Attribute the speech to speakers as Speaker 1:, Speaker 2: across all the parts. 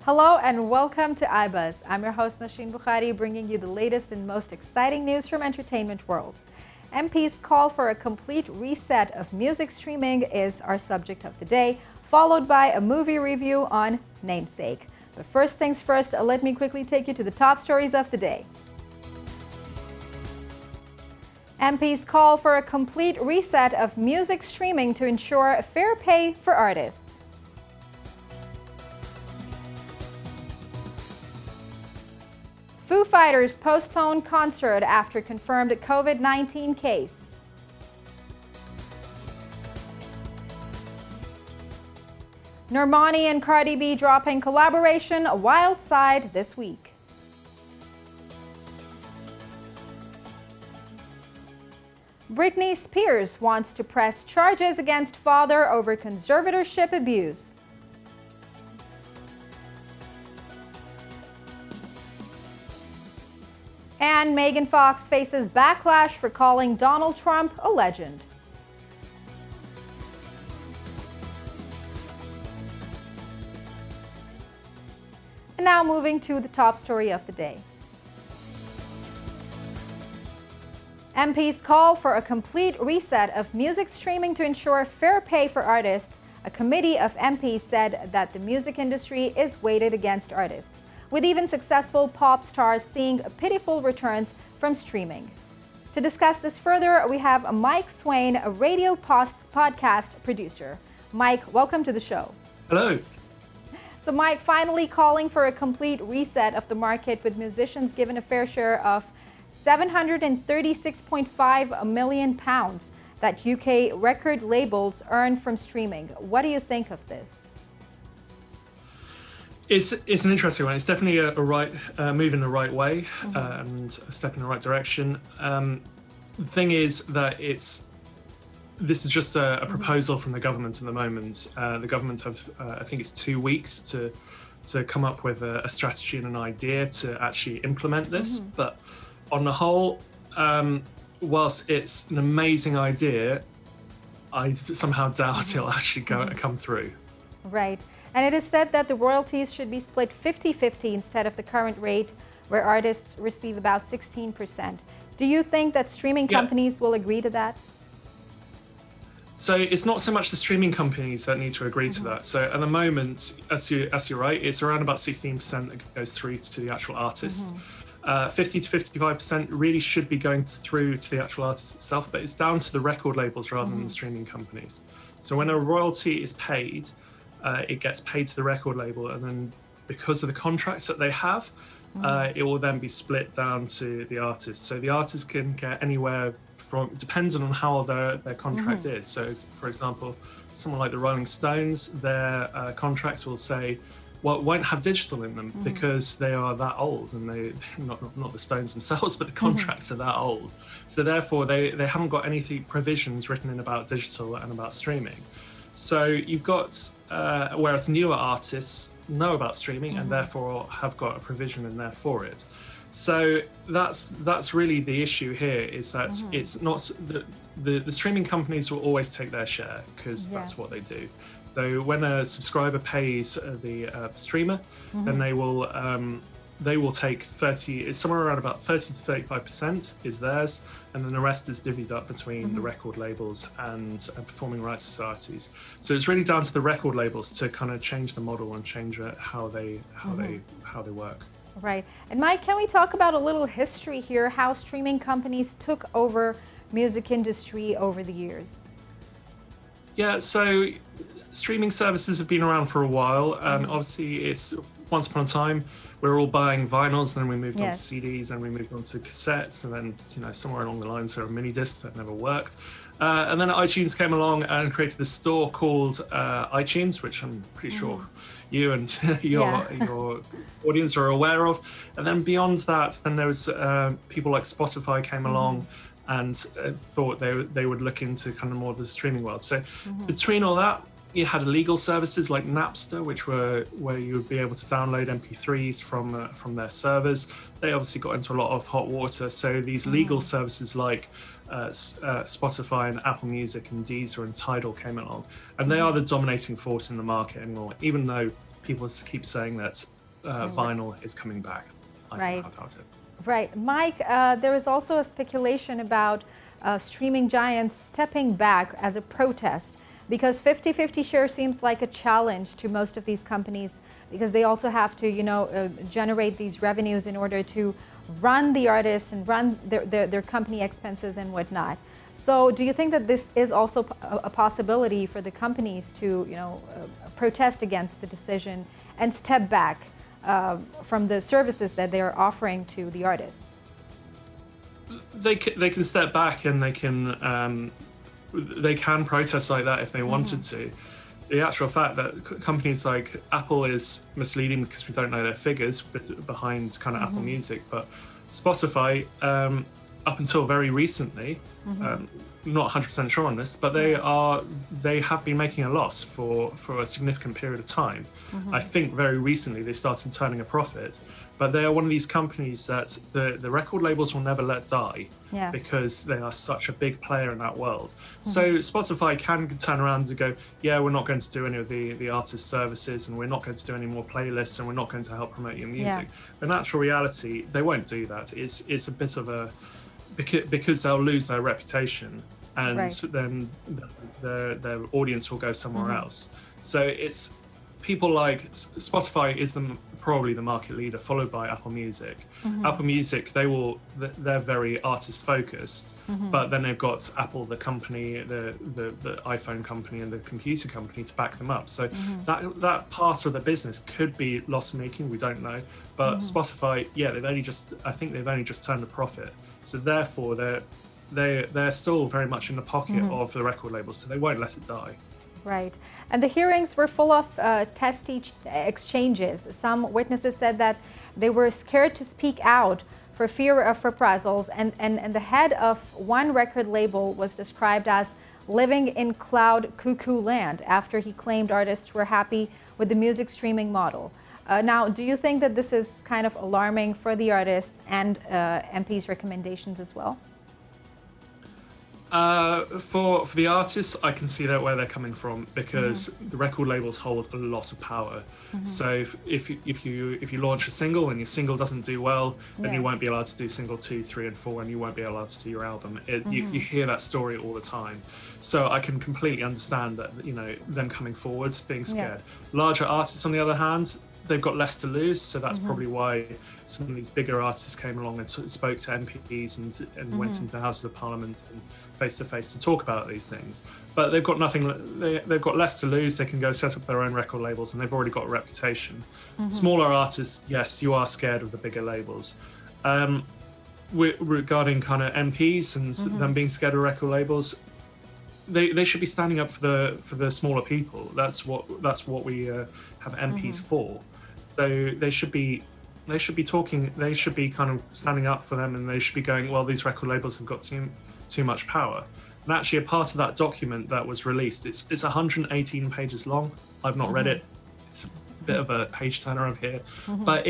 Speaker 1: Hello and welcome to iBuzz. I'm your host Nosheen Bukhari, bringing you the latest and most exciting news from entertainment world. MP's call for a complete reset of music streaming is our subject of the day, followed by a movie review on Namesake. But first things first, let me quickly take you to the top stories of the day. MP's call for a complete reset of music streaming to ensure fair pay for artists. Foo Fighters postponed concert after confirmed COVID-19 case. Normani and Cardi B dropping collaboration A Wild Side this week. Britney Spears wants to press charges against father over conservatorship abuse. And Megan Fox faces backlash for calling Donald Trump a legend. And now moving to the top story of the day. MP's call for a complete reset of music streaming to ensure fair pay for artists. A committee of MPs said that the music industry is weighted against artists, with even successful pop stars seeing pitiful returns from streaming. To discuss this further, we have Mike Swaine, a radio podcast producer. Mike, welcome to the show.
Speaker 2: Hello.
Speaker 1: So Mike, finally calling for a complete reset of the market, with musicians given a fair share of £736.5 million that UK record labels earn from streaming. What do you think of this?
Speaker 2: It's an interesting one. It's definitely a right move in the right way and a step in the right direction. The thing is that this is just a proposal from the government at the moment. The government have, I think it's 2 weeks to come up with a strategy and an idea to actually implement this. But on the whole, whilst it's an amazing idea, I somehow doubt it'll actually come through.
Speaker 1: Right. And it is said that the royalties should be split 50-50 instead of the current rate, where artists receive about 16%. Do you think that streaming companies will agree to that?
Speaker 2: So it's not so much the streaming companies that need to agree to that. So at the moment, as you're right, it's around about 16% that goes through to the actual artist. 50 to 55% really should be going through to the actual artist itself, but it's down to the record labels rather than the streaming companies. So when a royalty is paid, it gets paid to the record label, and then because of the contracts that they have, it will then be split down to the artist. So the artist can get anywhere from, depending on how their contract is. So for example, someone like the Rolling Stones, their contracts will say, well, it won't have digital in them because they are that old, and they not the Stones themselves, but the contracts are that old. So therefore they haven't got any provisions written in about digital and about streaming. So you've got, whereas newer artists know about streaming and therefore have got a provision in there for it. So that's really the issue here, is that it's not, the streaming companies will always take their share because that's what they do. So when a subscriber pays the streamer, then they will take somewhere around about 30 to 35% is theirs, and then the rest is divvied up between the record labels and performing rights societies. So it's really down to the record labels to kind of change the model and change how they work.
Speaker 1: Right. And Mike, can we talk about a little history here, how streaming companies took over music industry over the years?
Speaker 2: Yeah, so streaming services have been around for a while, and obviously it's once upon a time we were all buying vinyls, and then we moved on to CDs, and we moved on to cassettes, and then somewhere along the lines there were mini discs that never worked. And then iTunes came along and created a store called iTunes, which I'm pretty sure you and your audience are aware of. And then beyond that, then there was people like Spotify came along and thought they would look into kind of more of the streaming world. So between all that, you had illegal services like Napster, which were where you would be able to download MP3s from their servers. They obviously got into a lot of hot water. So these legal services like Spotify and Apple Music and Deezer and Tidal came along, and they are the dominating force in the market anymore. Even though people keep saying that vinyl is coming back. I somehow doubt it.
Speaker 1: Right. Mike, there is also a speculation about streaming giants stepping back as a protest, because 50-50 share seems like a challenge to most of these companies, because they also have to, generate these revenues in order to run the artists and run their company expenses and whatnot. So do you think that this is also a possibility for the companies to, protest against the decision and step back from the services that they are offering to the artists?
Speaker 2: They can step back and they can protest like that if they wanted to. The actual fact that companies like Apple is misleading because we don't know their figures behind kind of Apple Music, but Spotify, up until very recently, not 100% sure on this, but they have been making a loss for a significant period of time. I think very recently they started turning a profit, but they are one of these companies that the record labels will never let die, because they are such a big player in that world. So Spotify can turn around and go, yeah, we're not going to do any of the artist services, and we're not going to do any more playlists, and we're not going to help promote your music. In actual reality, they won't do that. It's a bit of a, because they'll lose their reputation, and then their audience will go somewhere else. So it's people like Spotify is probably the market leader, followed by Apple Music. Apple Music, they're very artist focused, but then they've got Apple, the company, the iPhone company, and the computer company to back them up. So that part of the business could be loss making. We don't know, but Spotify, I think they've only just turned a profit. So therefore, they're still very much in the pocket of the record labels, so they won't let it die.
Speaker 1: Right. And the hearings were full of test exchanges. Some witnesses said that they were scared to speak out for fear of reprisals, and the head of one record label was described as living in cloud cuckoo land after he claimed artists were happy with the music streaming model. Now, do you think that this is kind of alarming for the artists and MP's recommendations as well?
Speaker 2: For the artists, I can see that where they're coming from, because the record labels hold a lot of power. So if you launch a single and your single doesn't do well, then you won't be allowed to do single 2, 3, and 4, and you won't be allowed to do your album. You hear that story all the time. So I can completely understand that, them coming forward, being scared. Larger artists, on the other hand, they've got less to lose, so that's probably why some of these bigger artists came along and spoke to MPs and went into the Houses of Parliament and face to face to talk about these things. But they've got nothing. They've got less to lose. They can go set up their own record labels, and they've already got a reputation. Smaller artists, yes, you are scared of the bigger labels. Regarding kind of MPs and them being scared of record labels, they should be standing up for the smaller people. That's what we have MPs for. So they should be talking. They should be kind of standing up for them, and they should be going, well, these record labels have got too much power. And actually, a part of that document that was released, it's 118 pages long. I've not read it. It's a bit of a page turner over here, but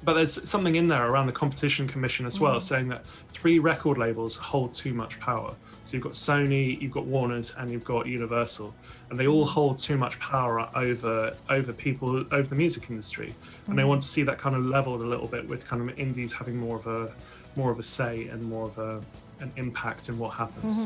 Speaker 2: but there's something in there around the Competition Commission as well, saying that 3 record labels hold too much power. So you've got Sony, you've got Warner's, and you've got Universal, and they all hold too much power over the music industry, and they want to see that kind of leveled a little bit, with kind of indies having more of a say and more of an impact in what happens.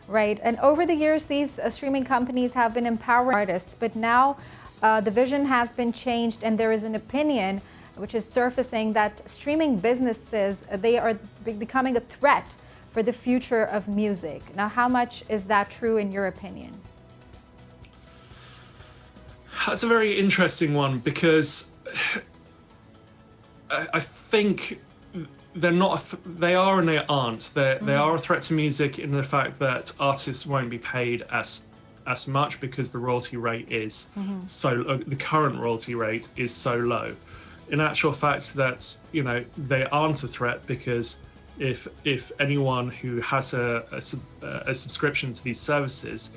Speaker 1: Right. And over the years, these streaming companies have been empowering artists, but now the vision has been changed, and there is an opinion which is surfacing that streaming businesses, they are becoming a threat for the future of music. Now, how much is that true in your opinion?
Speaker 2: That's a very interesting one, because I think they are and they aren't. They are a threat to music in the fact that artists won't be paid as much, because the royalty rate is the current royalty rate is so low. In actual fact, that they aren't a threat, because if anyone who has a subscription to these services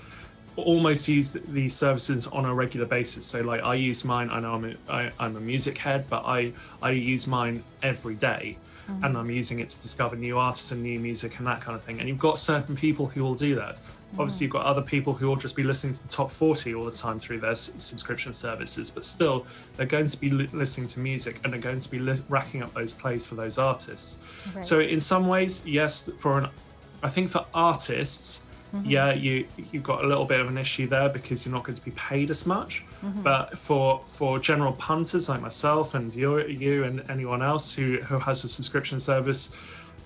Speaker 2: almost use these services on a regular basis. So I use mine, I know I'm a music head, but I use mine every day. and I'm using it to discover new artists and new music and that kind of thing. And you've got certain people who will do that. Obviously, you've got other people who will just be listening to the top 40 all the time through their subscription services, but still, they're going to be listening to music and they're going to be racking up those plays for those artists. Right. So in some ways, yes, I think for artists, yeah, you've got a little bit of an issue there because you're not going to be paid as much. But for general punters like myself and you and anyone else who has a subscription service,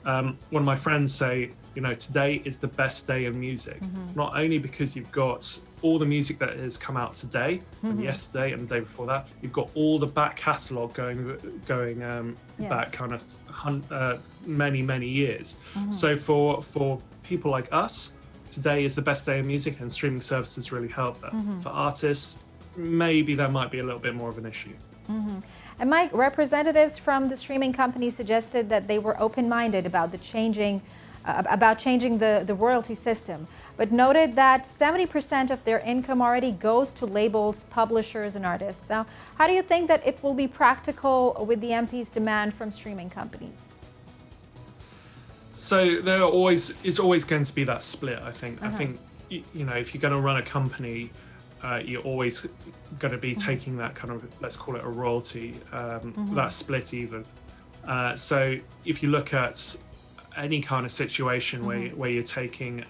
Speaker 2: one of my friends say, today is the best day of music. Not only because you've got all the music that has come out today and yesterday and the day before that, you've got all the back catalogue going back kind of many years. So for people like us, today is the best day of music, and streaming services really help that. For artists, maybe that might be a little bit more of an issue.
Speaker 1: And Mike, representatives from the streaming company suggested that they were open-minded about changing the royalty system, but noted that 70% of their income already goes to labels, publishers, and artists. Now, how do you think that it will be practical with the MP's demand from streaming companies?
Speaker 2: So there is always going to be that split, I think. I think, if you're going to run a company, you're always going to be taking that kind of, let's call it a royalty, that split even. So if you look at any kind of situation where you're taking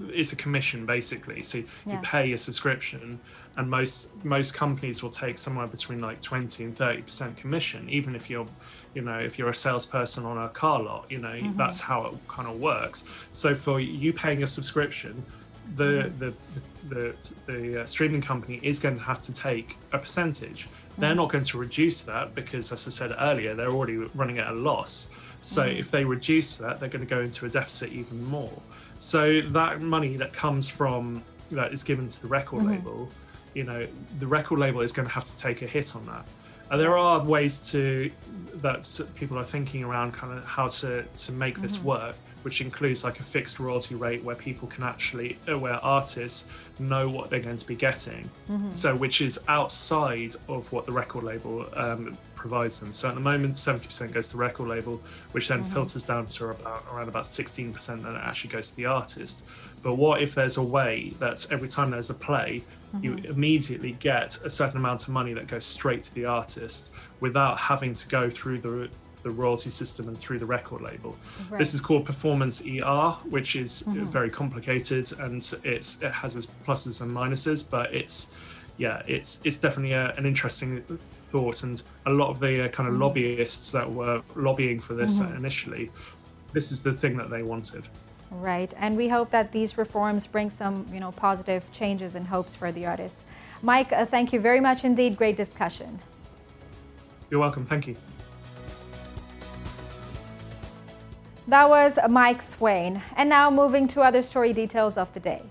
Speaker 2: it's a commission basically. So you pay a subscription, and most companies will take somewhere between like 20 and 30% commission, even if you're a salesperson on a car lot. That's how it kind of works. So for you paying a subscription, the streaming company is going to have to take a percentage. They're not going to reduce that because, as I said earlier, they're already running at a loss. So if they reduce that, they're going to go into a deficit even more. So that money that comes from, that is given to the record label, the record label is going to have to take a hit on that. And there are ways that people are thinking around kind of how to make this work, which includes like a fixed royalty rate where people can where artists know what they're going to be getting. So which is outside of what the record label provides them. So at the moment, 70% goes to the record label, which then filters down to around about 16% that actually goes to the artist. But what if there's a way that every time there's a play, you immediately get a certain amount of money that goes straight to the artist without having to go through the royalty system and through the record label. Right. This is called performance ER, which is very complicated, and it has its pluses and minuses, but it's definitely an interesting thought. And a lot of the kind of lobbyists that were lobbying for this initially, this is the thing that they wanted.
Speaker 1: Right, and we hope that these reforms bring some, positive changes and hopes for the artists. Mike, thank you very much indeed. Great discussion.
Speaker 2: You're welcome. Thank you.
Speaker 1: That was Mike Swaine. And now moving to other story details of the day.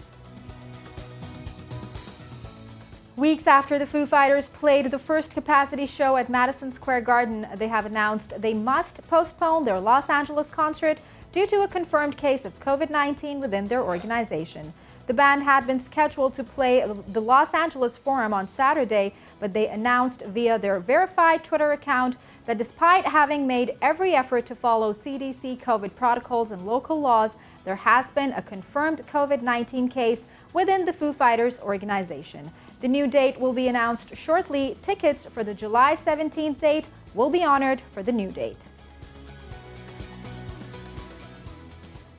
Speaker 1: Weeks after the Foo Fighters played the first capacity show at Madison Square Garden, they have announced they must postpone their Los Angeles concert due to a confirmed case of COVID-19 within their organization. The band had been scheduled to play the Los Angeles Forum on Saturday, but they announced via their verified Twitter account that despite having made every effort to follow CDC COVID protocols and local laws, there has been a confirmed COVID-19 case within the Foo Fighters organization. The new date will be announced shortly. Tickets for the July 17th date will be honored for the new date.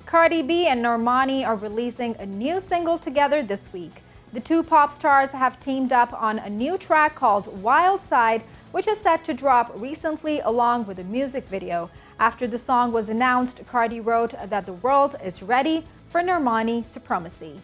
Speaker 1: Cardi B and Normani are releasing a new single together this week. The two pop stars have teamed up on a new track called Wild Side, which is set to drop recently along with a music video. After the song was announced, Cardi wrote that the world is ready for Normani supremacy.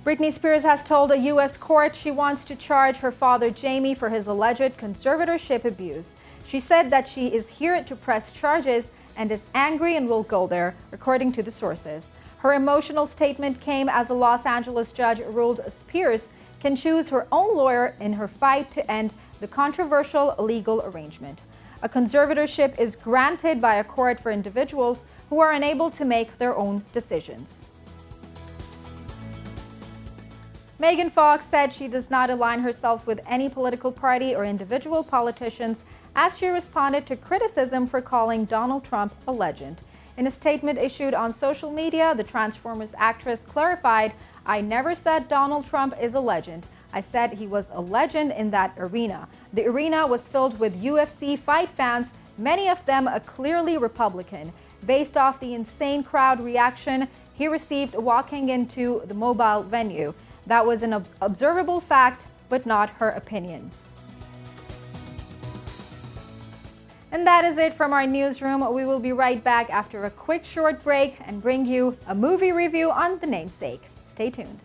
Speaker 1: Britney Spears has told a U.S. court she wants to charge her father Jamie for his alleged conservatorship abuse. She said that she is here to press charges and is angry and will go there, according to the sources. Her emotional statement came as a Los Angeles judge ruled Spears can choose her own lawyer in her fight to end the controversial legal arrangement. A conservatorship is granted by a court for individuals who are unable to make their own decisions. Megan Fox said she does not align herself with any political party or individual politicians as she responded to criticism for calling Donald Trump a legend. In a statement issued on social media, the Transformers actress clarified, "I never said Donald Trump is a legend. I said he was a legend in that arena. The arena was filled with UFC fight fans, many of them clearly Republican. Based off the insane crowd reaction he received walking into the mobile venue. That was an observable fact, but not her opinion." And that is it from our newsroom. We will be right back after a quick short break and bring you a movie review on The Namesake. Stay tuned.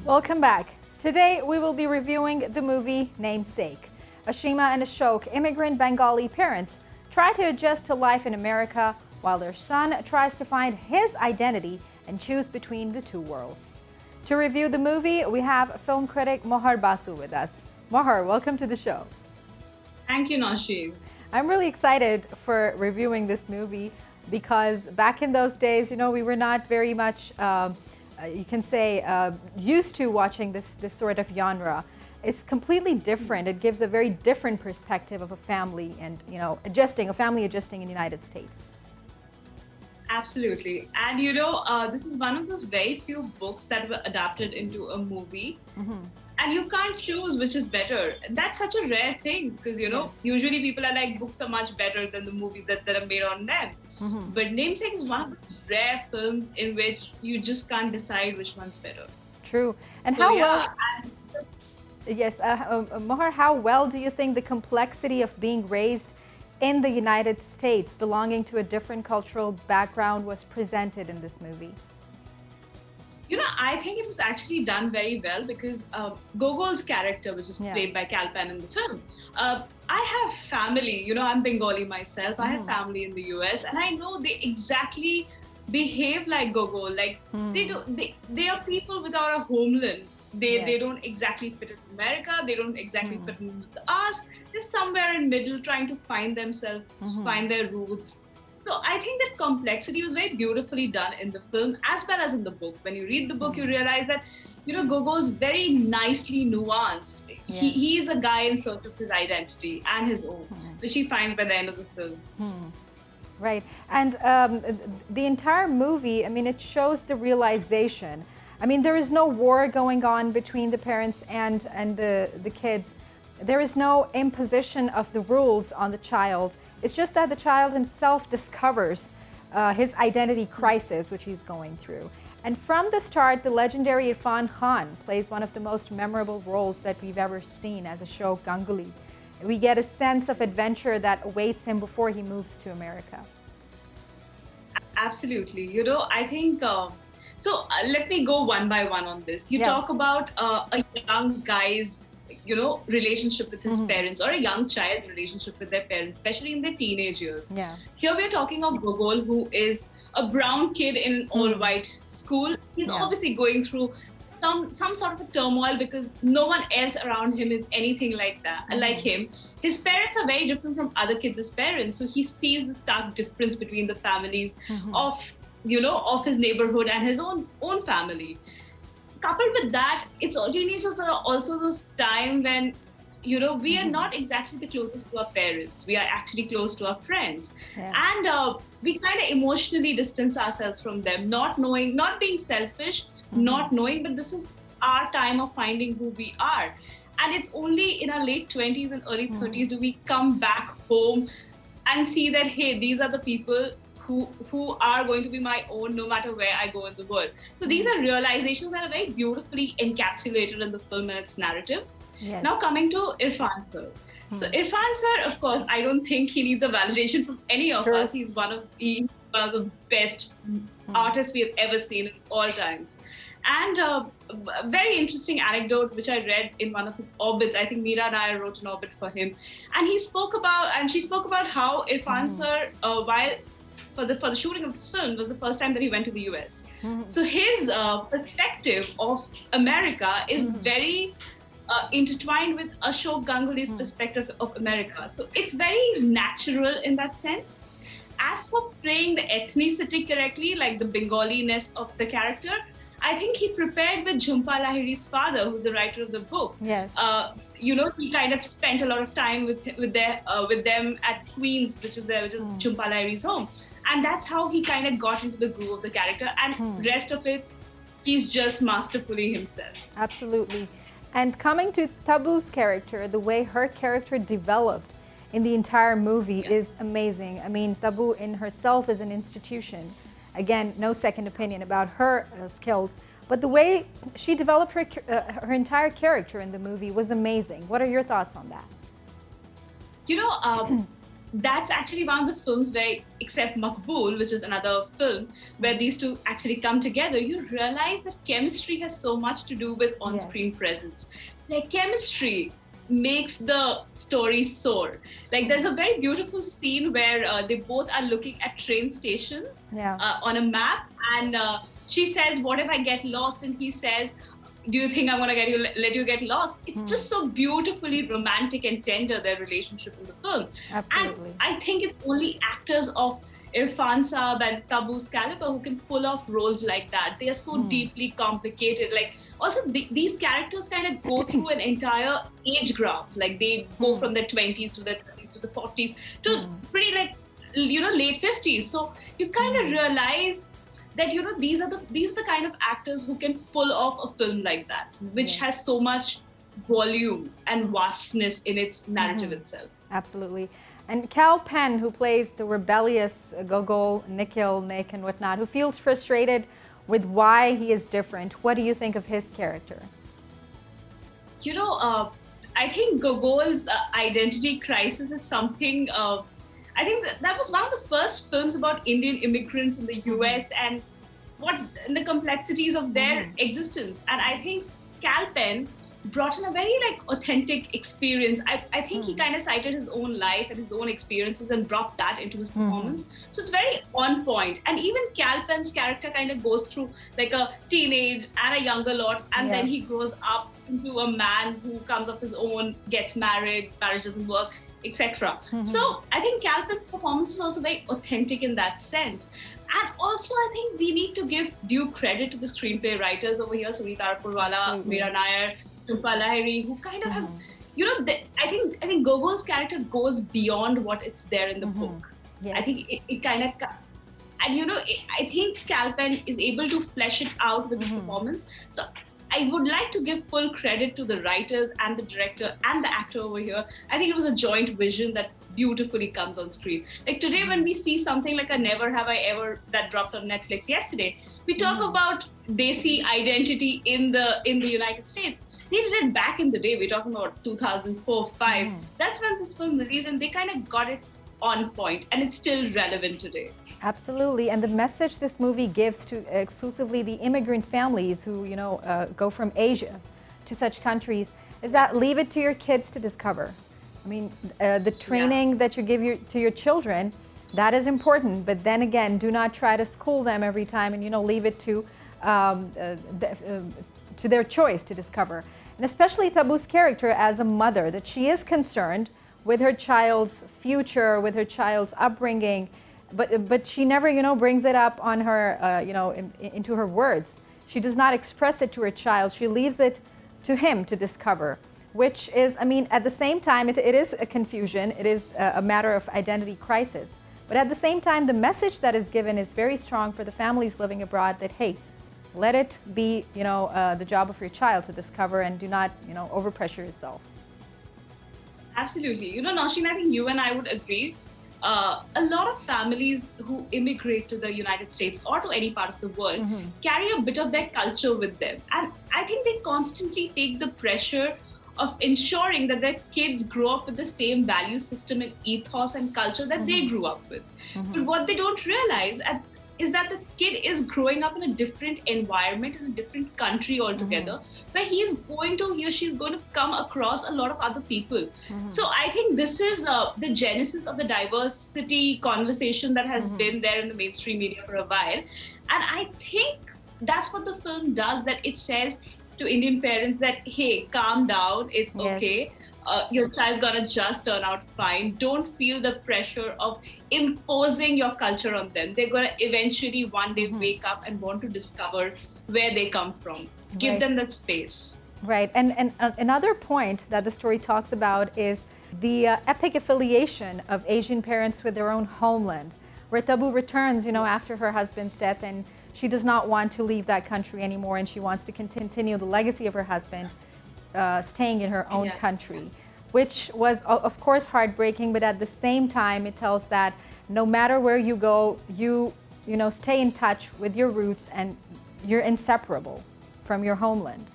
Speaker 1: Welcome back. Today we will be reviewing the movie Namesake. Ashima and Ashok, immigrant Bengali parents, try to adjust to life in America while their son tries to find his identity and choose between the two worlds. To review the movie, we have film critic Mohar Basu with us. Mohar, welcome to the show.
Speaker 3: Thank you, Nosheen.
Speaker 1: I'm really excited for reviewing this movie because back in those days, we were not very much, you can say, used to watching this sort of genre. It's completely different. It gives a very different perspective of a family and, a family adjusting in the United States.
Speaker 3: Absolutely. And this is one of those very few books that were adapted into a movie. Mm-hmm. And you can't choose which is better. That's such a rare thing because,
Speaker 1: Yes.
Speaker 3: usually people are like, books are much better than the movies that are made on them. Mm-hmm. But Namesake is one of those rare films in which you just can't decide which one's better.
Speaker 1: True. And Yes, Mohar, how well do you think the complexity of being raised in the United States, belonging to a different cultural background, was presented in this movie?
Speaker 3: I think it was actually done very well because Gogol's character, which is played by Kalpan in the film, I have family, I'm Bengali myself, I have family in the US, and I know they exactly behave like Gogol. Like they are people without a homeland. They don't exactly fit in America, they don't exactly fit in with us. They're somewhere in middle trying to find themselves, find their roots. So I think that complexity was very beautifully done in the film as well as in the book. When you read the book, you realize that, Gogol's very nicely nuanced.
Speaker 1: Yes.
Speaker 3: He is a guy in search of his identity and his own, which he finds by the end of the film.
Speaker 1: Right. And the entire movie, it shows the realization. There is no war going on between the parents and the kids. There is no imposition of the rules on the child. It's just that the child himself discovers his identity crisis, which he's going through. And from the start, the legendary Irfan Khan plays one of the most memorable roles that we've ever seen as Ashok Ganguly. We get a sense of adventure that awaits him before he moves to America.
Speaker 3: Absolutely. I think... let me go one by one on this. You talk about a young guy's, relationship with his parents, or a young child's relationship with their parents, especially in their teenage years.
Speaker 1: Yeah.
Speaker 3: Here we're talking of Gogol, who is a brown kid in an all-white school. He's obviously going through some sort of a turmoil because no one else around him is anything like that, like him. His parents are very different from other kids' parents, so he sees the stark difference between the families of his neighborhood and his own family. Coupled with that, teenagers are also those time when, we are not exactly the closest to our parents. We are actually close to our friends. Yeah. And we kind of emotionally distance ourselves from them, not knowing, not being selfish, not knowing, but this is our time of finding who we are. And it's only in our late 20s and early 30s do we come back home and see that, hey, these are the people who are going to be my own no matter where I go in the world. So these are realizations that are very beautifully encapsulated in the film and its narrative. Yes. Now coming to Irfan sir. So Irfan sir, of course, I don't think he needs a validation from any of us. He's one of the best artists we have ever seen in all times. And a very interesting anecdote which I read in one of his obits. I think Meera and I wrote an obit for him. And she spoke about how Irfan sir, while for the shooting of this film, was the first time that he went to the US. So his perspective of America is very intertwined with Ashok Ganguly's perspective of America. So it's very natural in that sense. as for playing the ethnicity correctly, like the Bengali-ness of the character, I think he prepared with Jhumpa Lahiri's father, who's the writer of the book.
Speaker 1: Yes.
Speaker 3: He kind of spent a lot of time with them at Queens, which is Jhumpa Lahiri's home, and that's how he kind of got into the groove of the character. And rest of it, he's just masterfully himself.
Speaker 1: Absolutely. And coming to Taboo's character, the way her character developed in the entire movie is amazing. I mean, Taboo in herself is an institution. Again, no second opinion about her skills, but the way she developed her entire character in the movie was amazing. What are your thoughts on that?
Speaker 3: That's actually one of the films where, except Maqbool, which is another film where these two actually come together, you realize that chemistry has so much to do with on-screen presence. Like, chemistry makes the story soar. Like, there's a very beautiful scene where they both are looking at train stations on a map, and she says, "What if I get lost?" And he says, "Do you think I'm gonna let you get lost?" It's just so beautifully romantic and tender, their relationship in the film.
Speaker 1: Absolutely.
Speaker 3: And I think it's only actors of Irfan Saab and Taboo's caliber who can pull off roles like that. They are so deeply complicated. Like, also these characters kind of go through an entire age graph. Like, they go from their 20s to their 30s to the 40s to pretty late 50s. So you kind of realize that these are the kind of actors who can pull off a film like that, which has so much volume and vastness in its narrative itself.
Speaker 1: Absolutely. And Kal Penn, who plays the rebellious Gogol, Nikhil, Nick, and whatnot, who feels frustrated with why he is different. What do you think of his character?
Speaker 3: I think Gogol's identity crisis is something. I think that was one of the first films about Indian immigrants in the US and the complexities of their existence. And I think Kal Penn brought in a very authentic experience. I think he kind of cited his own life and his own experiences and brought that into his performance. So it's very on point. And even Kal Penn's character kind of goes through like a teenage and a younger lot, and then he grows up into a man who comes of his own, gets married, marriage doesn't work, etc. So I think Kal Penn's performance is also very authentic in that sense. And also, I think we need to give due credit to the screenplay writers over here, Sunita Arpurwala, Meera Nair, Jhumpa Lahiri, who kind of have, I think Gogol's character goes beyond what it's there in the book. I think it kind of, and I think Kal Penn is able to flesh it out with his performance. So I would like to give full credit to the writers and the director and the actor over here. I think it was a joint vision that beautifully comes on screen. Like today, when we see something like a Never Have I Ever that dropped on Netflix yesterday, we talk about Desi identity in the United States. They did it back in the day. We're talking about 2004-05. That's when this film released, and they kind of got it on point, and it's still relevant today.
Speaker 1: Absolutely, and the message this movie gives to exclusively the immigrant families who go from Asia to such countries is that leave it to your kids to discover. I mean, the training that you give to your children, that is important, but then again, do not try to school them every time and leave it to their choice to discover. And especially Taboo's character as a mother, that she is concerned with her child's future, with her child's upbringing, but she never brings it up on her into her words. She does not express it to her child. She leaves it to him to discover, which is, I mean, at the same time, it is a confusion. It is a matter of identity crisis. But at the same time, the message that is given is very strong for the families living abroad that, hey, let it be, the job of your child to discover, and do not, overpressure yourself.
Speaker 3: Absolutely. Nosheen, I think you and I would agree. A lot of families who immigrate to the United States or to any part of the world carry a bit of their culture with them. And I think they constantly take the pressure of ensuring that their kids grow up with the same value system and ethos and culture that they grew up with. But what they don't realize is that the kid is growing up in a different environment, in a different country altogether, where he or she is going to come across a lot of other people. So I think this is the genesis of the diversity conversation that has been there in the mainstream media for a while. And I think that's what the film does, that it says to Indian parents that, hey, calm down, it's okay. your child gonna just turn out fine. Don't feel the pressure of imposing your culture on them. They're gonna eventually one day wake up and want to discover where they come from. Give them that space.
Speaker 1: Right, and another point that the story talks about is the epic affiliation of Asian parents with their own homeland, where Taboo returns, after her husband's death, and she does not want to leave that country anymore, and she wants to continue the legacy of her husband staying in her own country, which was, of course, heartbreaking, but at the same time, it tells that no matter where you go, you stay in touch with your roots, and you're inseparable from your homeland.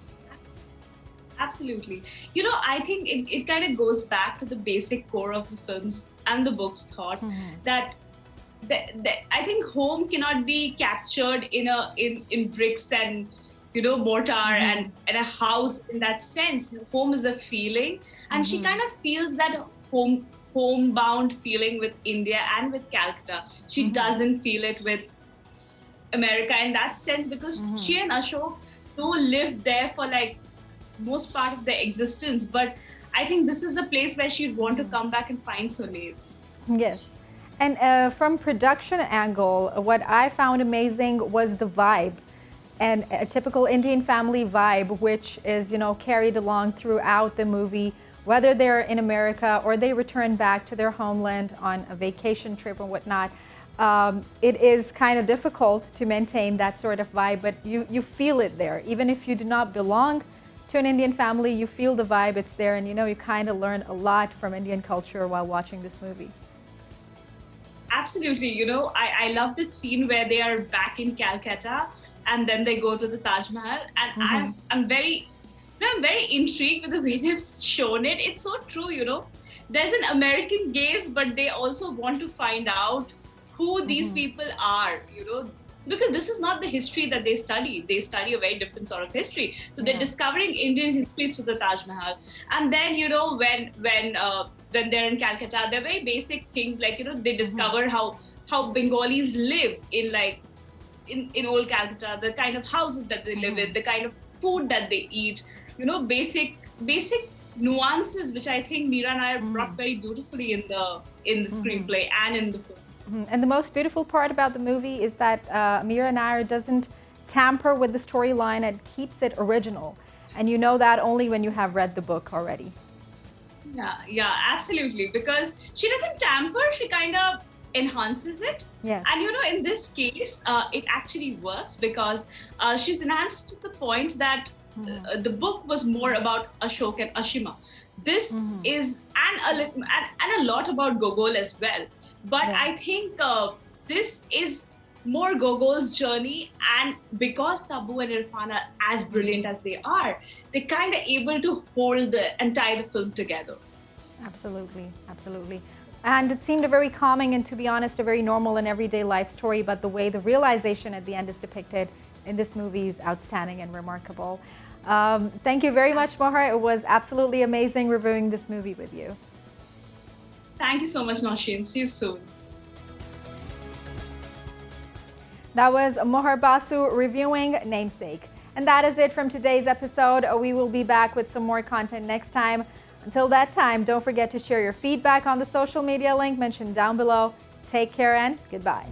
Speaker 3: Absolutely. I think it kind of goes back to the basic core of the films and the book's thought that I think home cannot be captured in bricks and mortar and a house in that sense. Home is a feeling, and she kind of feels that homebound feeling with India and with Calcutta. She doesn't feel it with America in that sense, because she and Ashok lived there for like most part of their existence, but I think this is the place where she'd want to come back and find solace.
Speaker 1: Yes. And from production angle, what I found amazing was the vibe, and a typical Indian family vibe, which is, carried along throughout the movie, whether they're in America or they return back to their homeland on a vacation trip or whatnot. It is kind of difficult to maintain that sort of vibe, but you feel it there. Even if you do not belong to an Indian family, you feel the vibe, it's there, and you kind of learn a lot from Indian culture while watching this movie.
Speaker 3: Absolutely. I love that scene where they are back in Calcutta and then they go to the Taj Mahal, and I'm very intrigued with the way they've shown it. It's so true. There's an American gaze, but they also want to find out who these people are, because this is not the history that they study. They study a very different sort of history. So they're discovering Indian history through the Taj Mahal. And then, when they're in Calcutta, they're very basic things like, they discover how Bengalis live in old Calcutta, the kind of houses that they live in, the kind of food that they eat, basic nuances, which I think Meera and I brought very beautifully in the screenplay and in the film.
Speaker 1: And the most beautiful part about the movie is that Meera Nair doesn't tamper with the storyline and keeps it original. And you know that only when you have read the book already.
Speaker 3: Yeah, absolutely. Because she doesn't tamper, she kind of enhances it.
Speaker 1: Yes.
Speaker 3: And in this case, it actually works because she's enhanced to the point that the book was more about Ashok and Ashima. This is, and a lot about Gogol as well. But I think this is more Gogol's journey, and because Taboo and Irfan are as brilliant as they are, they're kind of able to hold the entire film together.
Speaker 1: Absolutely, absolutely. And it seemed a very calming and, to be honest, a very normal and everyday life story, but the way the realization at the end is depicted in this movie is outstanding and remarkable. Thank you very much, Mohar. It was absolutely amazing reviewing this movie with you.
Speaker 3: Thank you so much, Nosheen. See you soon.
Speaker 1: That was Mohar Basu reviewing Namesake. And that is it from today's episode. We will be back with some more content next time. Until that time, don't forget to share your feedback on the social media link mentioned down below. Take care and goodbye.